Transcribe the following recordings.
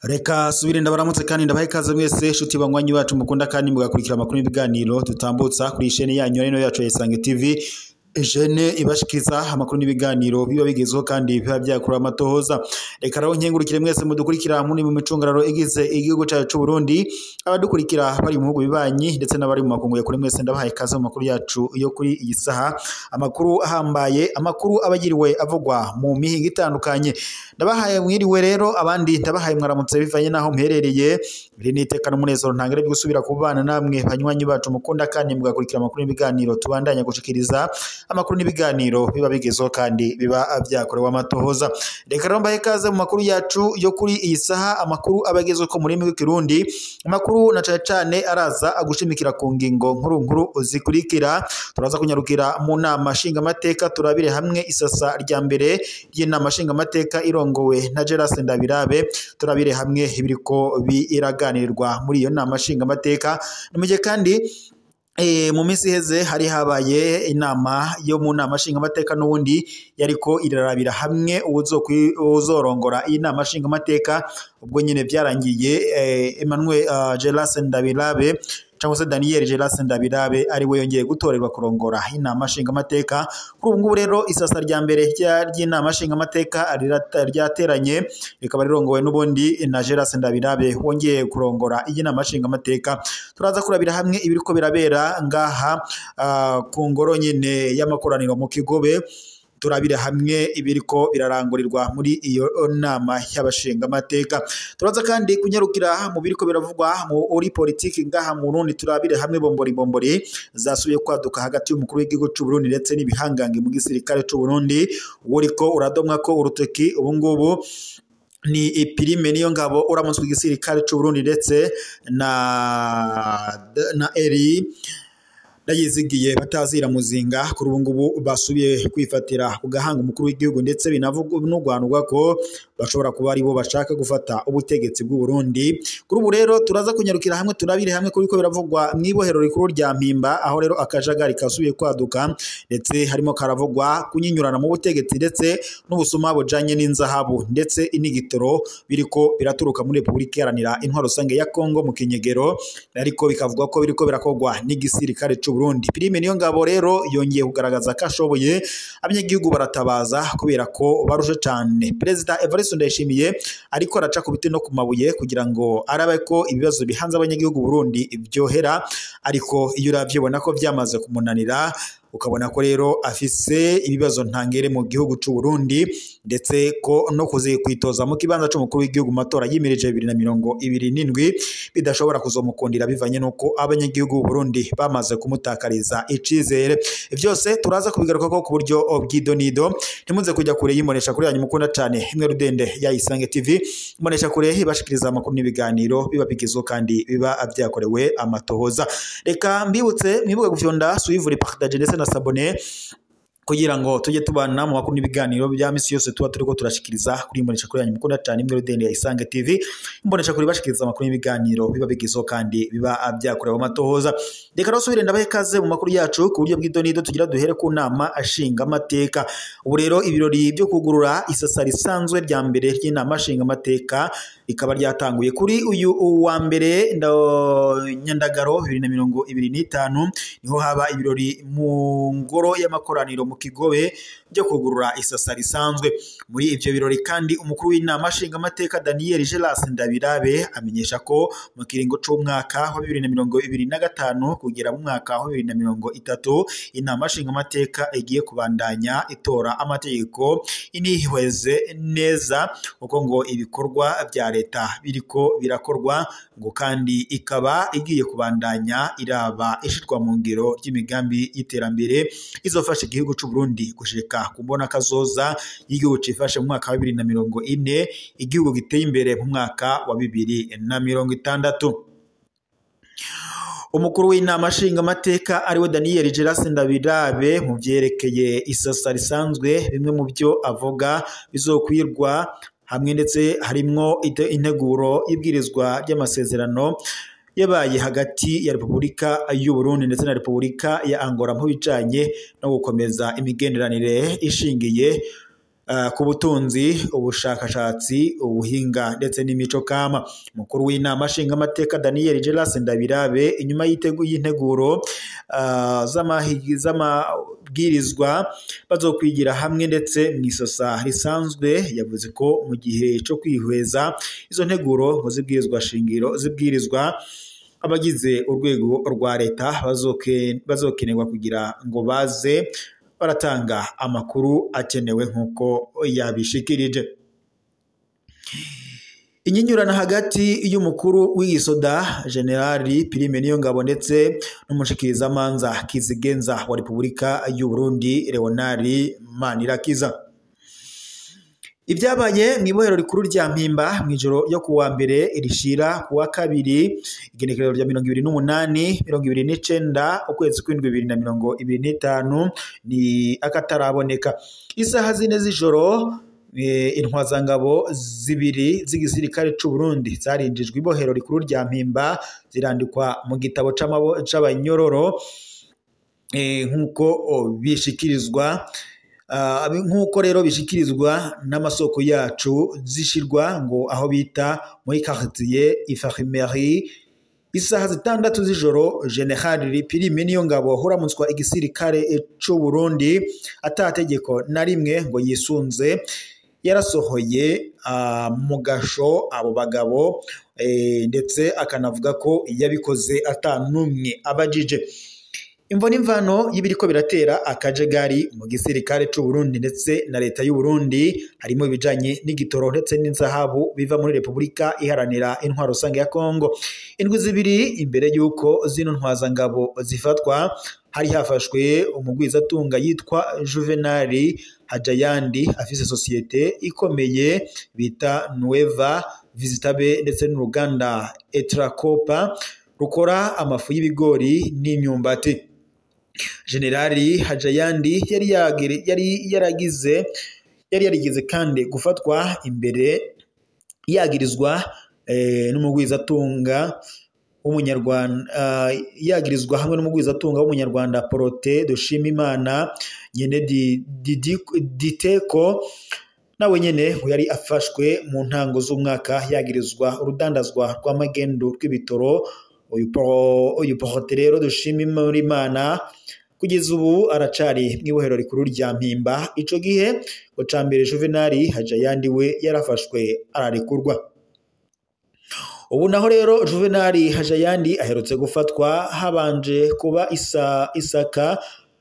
Reka subire ndabaramutse kandi ndabahe kaze mwese shuti banywanyi bacu mukunda kandi mugakurikira amakuru n'ibiganiro dutambutsa kuri chaîne yanyu reno yacu ya Isange TV. Jene ibashikiza amakuru n'ibiganiro biba bigezeho kandi biba byakura amatohoza. Reka rero nkengurukire mwese mudukurikira muri mu micungararo igize igihugu cyacu cy'u Burundi, abadukurikira bari mu bihugu bibanyi ndetse n'abari mu makungu ya kuri mwese ndabahaye kaze mu makuru yacu yo kuri iyi saha. Amakuru ahambaye, amakuru abagiriwe avugwa mu mihinga itandukanye. Ndabahaye mwiriwe rero, abandi ndabahaye mwaramutse bivanye naho mherereye. Biri nitekana umunezero ntangere byo gusubira kubana namwe banywanyi bacu mukunda kandi mugakurikira amakuru n'ibiganiro tubandanya gushikiriza amakuru n'ibiganiro biba bigezeho kandi biba byakorewe amatohoza. Reka rero mbahe kaze mu makuru yacu yo kuri iyi saha, amakuru abagezeho ko muri w'ikirundi, amakuru na cyane araza agushimikira ku ngingo nkuru zikurikira. Turaza kunyarukira mu nama nshinga amateka, turabire hamwe isasa rya mbere y'inama nshinga amateka irongowe na Geras Ndabirabe, turabire hamwe ibiriko biraganirwa muri iyo nama nshinga amateka. Nimuje kandi mu minsi heze hari habaye inama yo mu nama nshinga amateka n'ubundi yariko irarabira hamwe uzorongora iyi nama nshinga amateka. Ubwo nyine byarangiye Emmanuel Geras Ndabirabe cyangwa se Daniel Geras Ndabirabe ari we yongeye gutorerwa kurongora inama nshinga amateka. Kuri ubu ngubu rero isasa rya mbere ry'inama nshinga amateka ryateranye, rikaba rirongowe n'ubundi na Geras Ndabirabe wongeye kurongora iyi nama nshinga amateka. Turaza kurabira hamwe ibiriko birabera ngaha ku ngoro nyine y'amakoraniro mu Kigobe, turabire hamwe ibiriko birarangurirwa muri iyo nama y'abashinga amateka. Turaza kandi kunyarukira mu biriko biravugwa muri politiki ngaha mu Burundi, turabire hamwe bombori zasubiye kwaduka hagati y'umukuru w'igihugu cy'u Burundi ndetse n'ibihangange mu gisirikare cy'u Burundi, uriko uradomwa ko urutoki ubu ngubu ni Prime Niyongabo uramutswe igisirikare cy'u Burundi ndetse na Eri Ndayizigiye batazira muzinga. Kuri ubu ngubu basubiye kwifatira ku gahanga umukuru w'igihugu ndetse binavugwa ko bashobora kuba aribo bashaka gufata ubutegetsi bw'u Burundi. Kuri ubu rero turaza kunyarukira hamwe turabire hamwe kuri ko biravugwa mwibohero rikuru rya Mpimba, aho rero akajagari kasubiye kwaduka ndetse harimo karavugwa kunyinyurana mu butegetsi ndetse n'ubusuma bujanye n'inzahabu ndetse inigitoro biriko biraturuka muri Republika Iharanira Intwaro Rusange ya Kongo mu Kinyegero, ariko bikavugwa ko biriko birakogwa n'igisirikare cy'u Burundi. Prime Niyongabo rero yongeye kugaragaza ko ashoboye, abanyagihugu baratabaza kubera ko barushe cyane. Perezida Evariste Ndayishimiye ariko araca ku biti no ku mabuye kugira ngo arabe ko ibibazo bihanze abanyagihugu Burundi ibyohera, ariko iyo uravye ubona ko byamaze kumunanira, ukabona ko rero afise ibibazo ntangere mu gihugu cy'u Burundi ndetse ko no kwitoza mu kibanza cy'umukuru w'igihugu matora yimirije 2027 bidashobora kuzomukundira bivanye nuko abanyagihugu b'u Burundi bamaze kumutakariza icizere. Byose turaza kubigaruka ko ku buryo bw'idonido. Ntimuze kujya kure y'imonesha kuri yanyu mukunda cyane imwe rudende ya Isange TV, imonesha kure ibashikiriza amakuru n'ibiganiro biba bigizo kandi biba byakorewe amatohoza. Reka mbibutse mwibuke gufyonda suivre partager ndetse na sabone kugira ngo tujye tubana mu makuru n'ibiganiro bya misi yose tuba turiko turashikiriza kuri imbonesha kuri yanyu mukunda cyane imwe rudende ya Isange TV. Imbonesha kuri bashikiriza amakuru n'ibiganiro biba bigizo kandi biba byakorewe amatohoza. Reka rero subire ndabahe kaze mu makuru yacu ku buryo bw'idonido, tugira duhere ku nama ashinga amateka. Ubu rero ibirori byo kugurura isasa risanzwe rya mbere ry'inama ashinga amateka ikaba ryatanguye kuri uyu wa mbere Nyandagaro 2025, niho haba ibirori mu ngoro y'amakoraniro mu Kigobe byo kugurura isasa risanzwe. Muri ivyo birori kandi umukuru w'inama ashinga amateka Daniel Geras Ndabirabe amenyesha ko mu kiringo c'umwaka wa 2025 kugera mu mwaka wa 2030 inama ashinga amateka igiye kubandanya itora amategeko inihweze neza uko ngo ibikorwa bya leta biriko birakorwa, ngo kandi ikaba igiye kubandanya iraba ishitwa mu ngiro ry'imigambi y'iterambere izofasha igihugu cy'u Burundi gushika kumbona kazoza y'igihugu cifashe mu mwaka wa 2040, igihugu giteye imbere mu mwaka wa 2060. Umukuru w'inama nshinga amateka ariwe Daniel Geras Ndabirabe mu byerekeye isasa risanzwe, bimwe mu byo avuga bizokwirwa hamwe ndetse harimwo integuro y'ibwirizwa ry'amasezerano yabaye hagati ya Repubulika y'u Burundi ndetse na Repubulika ya Angola mu bijanye no gukomeza imigenderanire ishingiye ku butunzi, ubushakashatsi, ubuhinga ndetse n'imico kama. Mukuru w'inama nshingamateka Daniel Geras Ndabirabe inyuma y'integuro z'amabwirizwa bazokwigira hamwe ndetse mw'isosa risanzwe, yavuze ko mu gihe cyo kwihweza izo nteguro ngo zibwirizwa abagize urwego rwa leta bazokenerwa kugira ngo baze baratanga amakuru akenewe nk'uko yabishikirije. Inyinyurana hagati y'umukuru w'igisoda Generali Prime Niyongabo ndetse n'umushikirizamanza kizigenza wa Repubulika y'u Burundi Leonard Manirakiza. Ibyabaye mw'ibohero rikuru rya Mpimba mw'ijoro ryo kuwa mbere rishira kuwa kabiri igenekerezo rya 28/29 ukwezi kw'indwi 2025 ni akataraboneka. Isaha 4 z'ijoro intwazangabo zibiri z'igisirikare c'u Burundi zarinjijwe ibohero rikuru rya Mpimba zirandikwa mu gitabo c'abanyororo nk'uko bishikirizwa nk'uko rero bishikirizwa n'amasoko yacu zishirwa ngo aho bita muri quartier Infirmerie. Isaha 6 z'ijoro General Prime Niyongabo huramutswa igisirikare c'u Burundi atategeko na rimwe ngo yisunze yarasohoye mu gasho abo bagabo ndetse akanavuga ko yabikoze atanumwe abajije. Imvo n'imvano y'ibiriko biratera akajegari mu gisirikare c'u Burundi ndetse na leta y'u Burundi harimo ibijanye n'igitoro ndetse n'inzahabu biva muri Repubulika iharanira intwaro rusange ya Kongo. Indwi zibiri imbere y'uko zino ntwazangabo zifatwa hari hafashwe umugwizatunga yitwa Juvenal Hajayandi afise societe ikomeye bita Nueva Visitabe ndetse n'uruganda Etracopa rukora amafu y'ibigori n'imyumbati. Generali Hajayandi yari yarigeze kandi gufatwa imbere yagirizwa n'umugwizatunga w'umunyarwanda yagirizwa hamwe n'umugwizatunga w'umunyarwanda Prote Dushimimana nyene Diteko nawe nyene yari afashwe mu ntango z'umwaka yagirizwa urudandazwa rw'amagendo rw'ibitoro. Uyu Prote rero Dushimimana kugeza ubu aracari mw'ibohero rikuru rya Mpimba. Ico gihe ngo cambere Juvenal Hajayandi we yarafashwe ararekurwa. Ubu naho rero Juvenal Hajayandi aherutse gufatwa habanje kuba isaka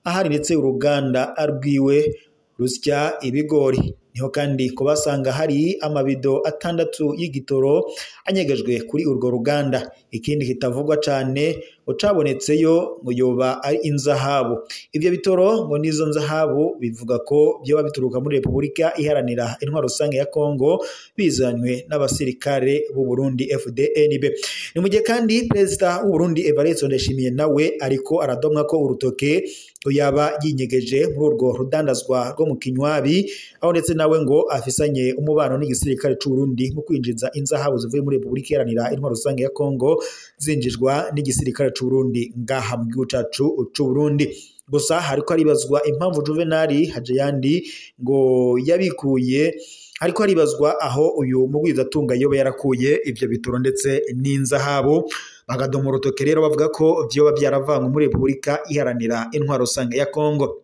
ahari ndetse uruganda arwiwe rusya ibigori. Niho kandi kubasanga hari amabido 6 y'igitoro anyegejwe kuri urwo ruganda. Ikindi kitavugwa cane ucabonetseyo ngo yoba ari inzahabu. Ivyo bitoro ngo nizo nzahabu bivuga ko byo bituruka muri Repubulika iharanira intwaro rusange ya Kongo bizanywe n'abasirikare b'u Burundi FDNB. Ni mu gihe kandi Perezida w'u Burundi Evariste Ndayishimiye nawe ariko aradomwa ko urutoke yaba yinyegeje muri urwo rudandazwa rwo mu Kinywabi, aho ndetse nawe ngo afisanye umubano n'igisirikare c'u Burundi mu kwinjiza inzahabu zivuye muri Repubulika iharanira intwaro rusange ya Kongo zinjijwa n'igisirikare c'u Burundi ngaha mu gihugu cacu c'u Burundi. Gusa hariko haribazwa impamvu Juvenal Hajayandi ngo yabikuye, hariko haribazwa aho uyu mugwizatunga yoba yarakuye ivyo bitoro ndetse n'inzahabu. Bagadoma urutoke rero bavuga ko vyoba vyaravanywe muri Repubulika iharanira intwaro rusange ya Kongo.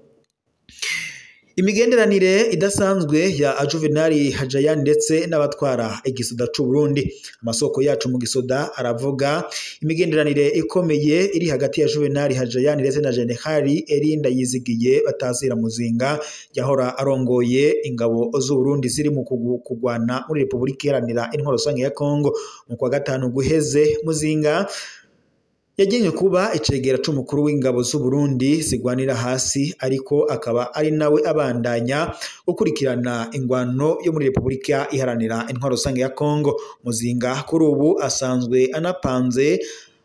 Imigenderanire idasanzwe ya Juvenal Hajayandi ndetse n'abatwara igisoda c'u Burundi. Amasoko yacu mu gisoda aravuga imigenderanire ikomeye iri hagati ya Juvenal Hajayandi ndetse na Generali Erinda Yizigiye batazira muzinga yahora arongoye ingabo z'u Burundi ziri mu kugwana muri Repubulika iharanira intwaro rusange ya Kongo. Mu kwa gatanu guheze muzinga yagenye kuba icegera c'umukuru w'ingabo z'u Burundi zigwanira hasi, ariko akaba ari nawe abandanya gukurikirana ingwano yo muri Repubulika iharanira intwaro rusange ya Kongo. Muzinga kuri ubu asanzwe anapanze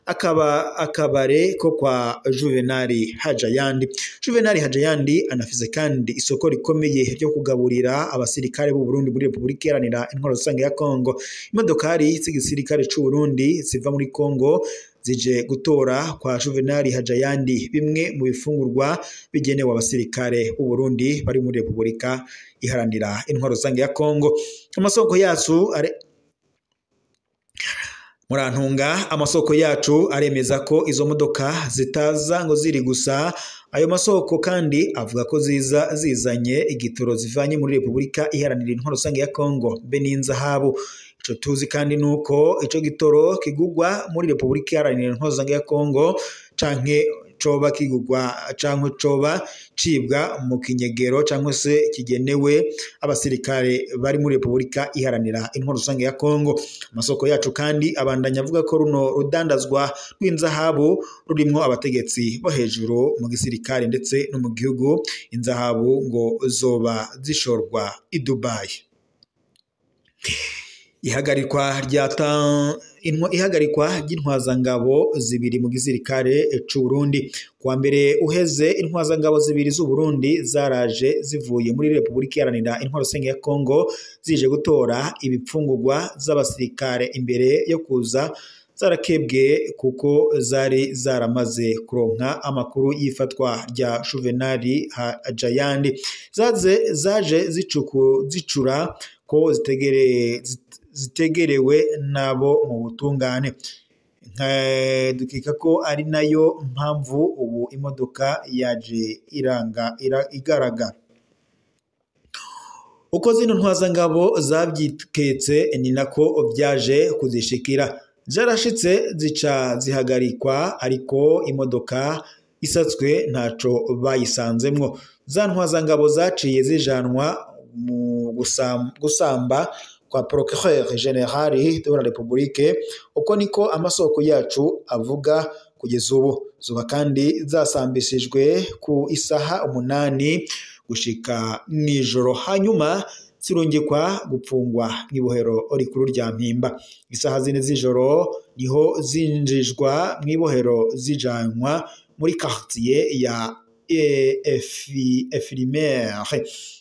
akaba akabare ko kwa Juvenal Hajayandi. Juvenal Hajayandi anafise kandi isoko rikomeye ryo kugaburira abasirikare b'u Burundi muri Republika Iharanira Intwaro Rusange ya Kongo. Imodokari z'igisirikare c'u Burundi ziva muri Kongo zije gutora kwa Juvenal Hajayandi bimwe mu bifungurwa bigenewe abasirikare b'u Burundi bari muri Republika Iharanira Intwaro Rusange ya Kongo. Amasoko yacu Murantunga, amasoko yacu aremeza ko izo modoka zitaza ngo ziri gusa. Ayo masoko kandi avuga ko zizanye igitoro zivanye muri Republika Iharanira Intwaro Rusange ya Kongo be n'inzahabu. Ico tuzi kandi nuko ico gitoro kigugwa muri Republika Iharanira Intwaro Rusange ya Kongo canke coba kigugwa canke coba cibwa mu kinyegero canke se kigenewe abasirikare bari muri Republika Iharanira Intwaro Rusange ya Kongo. Amasoko yacu kandi abandanya avuga ko runo rudandazwa rw'inzahabu rurimwo abategetsi bo hejuru mu gisirikare ndetse no mu gihugu. Inzahabu ngo zoba zishorwa i Dubai. Ihagarikwa ry'intwazangabo zibiri mu gisirikare c'u Burundi. Kwa mbere uheze intwazangabo zibiri z'u Burundi zaraje zivuye muri Republika Iharanira Intwaro Rusange ya Kongo zije gutora ibipfungurwa z'abasirikare imbere yo kuza zarakebwe kuko zari zaramaze kuronka amakuru yifatwa rya Juvenal Hajayandi. Zaje zicura ko zitegerewe nabo mu butungane. Dukeka ko ari nayo mpamvu ubu imodoka yaje igaragara. Uko zino ntwazangabo zabyiketse ni nako byaje kuzishikira. Zarashitse zica zihagarikwa ariko imodoka isatswe ntaco bayisanzemwo. Za ntwazangabo zaciye zijanwa mu gusamba kwa Procureur General de la République. Uko niko amasoko yacu avuga kugeza ubu. Zuba kandi zasambishijwe ku isaha 8 gushika nijoro, hanyuma zirungikwa gupfungwa mw'ibohero rikuru rya Mpimba. Isaha 4 z'ijoro niho zinjijwa mw'ibohero zijanwa muri quartier ya Efrimere.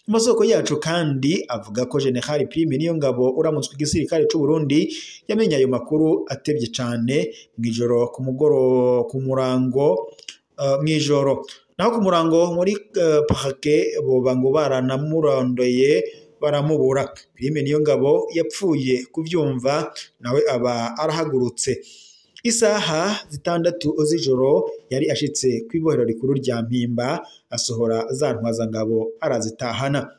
Amasoko yacu kandi avuga ko General Prime Niyongabo uramutswe igisirikare c'u Burundi yamenye ayo makuru atevye cane mw'ijoro ku murango mw'ijoro. Naho ku murango muri parke boba ngo baranamurondoye baramubura. Prime Niyongabo yapfuye kuvyumva nawe aba arahagurutse. Isaha 6 z'ijoro yari ashitse kw'ibohero rikuru rya Mpimba asohora za ntwazangabo arazitahana.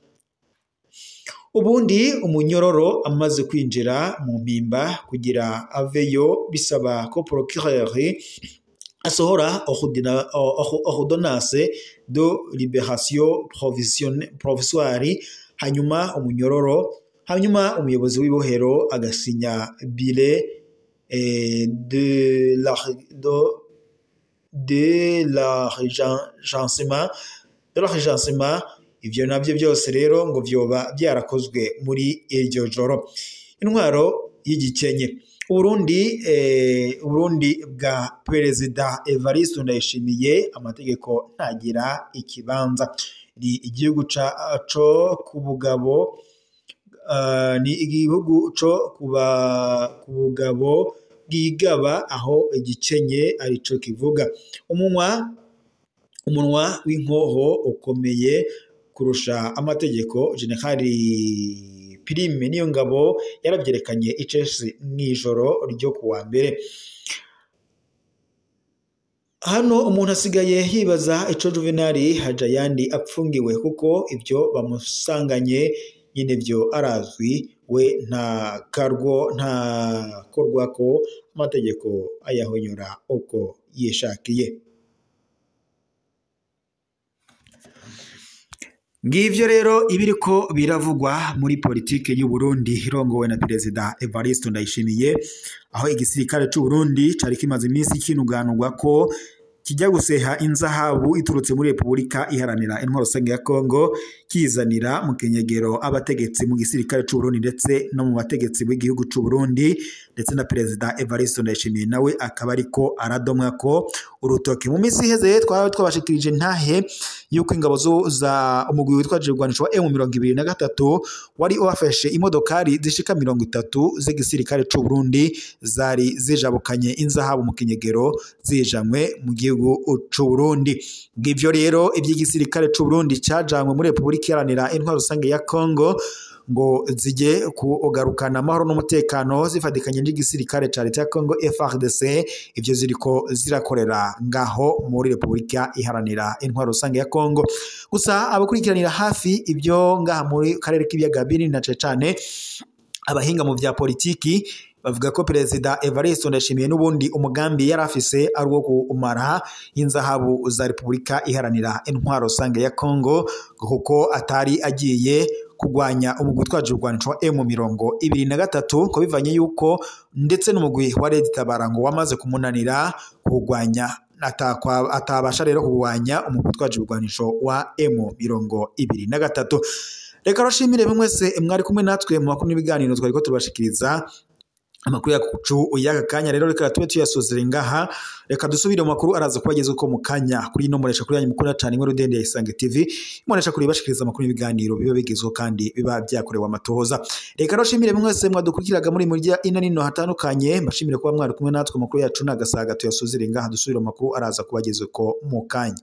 Ubundi umunyororo amaze kwinjira mu Mpimba kugira aveyo bisaba ko Procureur asohora ordonnance de libération provisoire, hanyuma umuyobozi w'ibohero agasinya billet de l'argencement. Ivyo navyo byose rero ngo vyoba byarakozwe muri iryo joro. Intwaro y'igikenye. Uburundi bwa Perezida Evariste Ndayishimiye amategeko ntagira ikibanza. Ni igihugu co kubugabo ni igihugu co kubugabo bwigaba aho igikenye arico kivuga. Umunwa w'inkoho ukomeye kurusha amategeko. General Prime Niyongabo yaravyerekanye icese mw'ijoro ryo kuwa mbere. Hano umuntu asigaye yibaza ico Juvenal Hajayandi apfungiwe kuko ivyo bamusanganye nyine vyo arazwi, we nta korwa ko amategeko ayahonyora uko yishakiye. Ngivyo rero ibiriko biravugwa muri politike y'u Burundi irongowe na Perezida Evariste Ndayishimiye, aho igisirikare c'u Burundi cari kimaze iminsi kinuganurwa ko kijya guseha inzahabu iturutse muri Repubulika iharanira intwaro rusange ya Kongo kizanira mu kenyegero abategetsi mu gisirikare c'u Burundi ndetse no mu bategetsi bw'igihugu c'u Burundi ndetse na Perezida Evariste Ndayishimiye nawe akaba ariko aradomwa ko urutoke. Mu minsi iheze twabashikirije ntahe yuko ingabo za umugwi witwaje urwanisho wa M23 wari wafashe imodokari zishika 30 z'igisirikare c'u Burundi zari zijabukanye inzahabu mu kenyegero zijanywe mu gihugu c'u Burundi. Ngivyo rero iby'igisirikare c'u Burundi cajanywe muri Repubulika iharanira intwaro rusange ya Kongo ngo zije kugarukana amahoro n'umutekano zifatikanye n'igisirikare ca leta ya Kongo FARDC. Ivyo ziriko zirakorera ngaho muri Repubulika iharanira intwaro rusange ya Kongo. Gusa abakurikiranira hafi ibyo ngaha muri karere k'ibiyaga binini na cane abahinga mu vya politiki bavuga ko Perezida Evariste Ndayishimiye n'ubundi umugambi yarafise ari wo kumara inzahabu za Repubulika iharanira intwaro rusange ya Kongo kuko atari agiye kugwanya umugwi twaje urwanisho wa M23 ko bivanye yuko ndetse n'umugwi wa Red Tabara ngo wamaze kumunanira kugwanya atabasha rero kugwanya umugwi twaje urwanisho wa M23. Reka roshimire mwese mwari kumwe natwe mu makuru n'ibiganiro twariko tubashikiriza amakuru yacu y'aka kanya. Rero reka tube tuyasozera ngaha, reka dusubire mu makuru araza kubageza uko mu kanya kuri ino muresha kuri yanyu mukuru cyane muri Rudende ya Isange TV muresha kuri bashikiriza amakuru n'ibiganiro biba bigezweho kandi biba byakorewe amatohoza. Reka roshimire mwese mwadukurikiraga muri murya ino nino hatandukanye, mbashimire kuba mwari kumwe natwe amakuru yacu nagasaga tuyasozera ngaha, dusubire mu makuru araza kubageza uko mu kanya.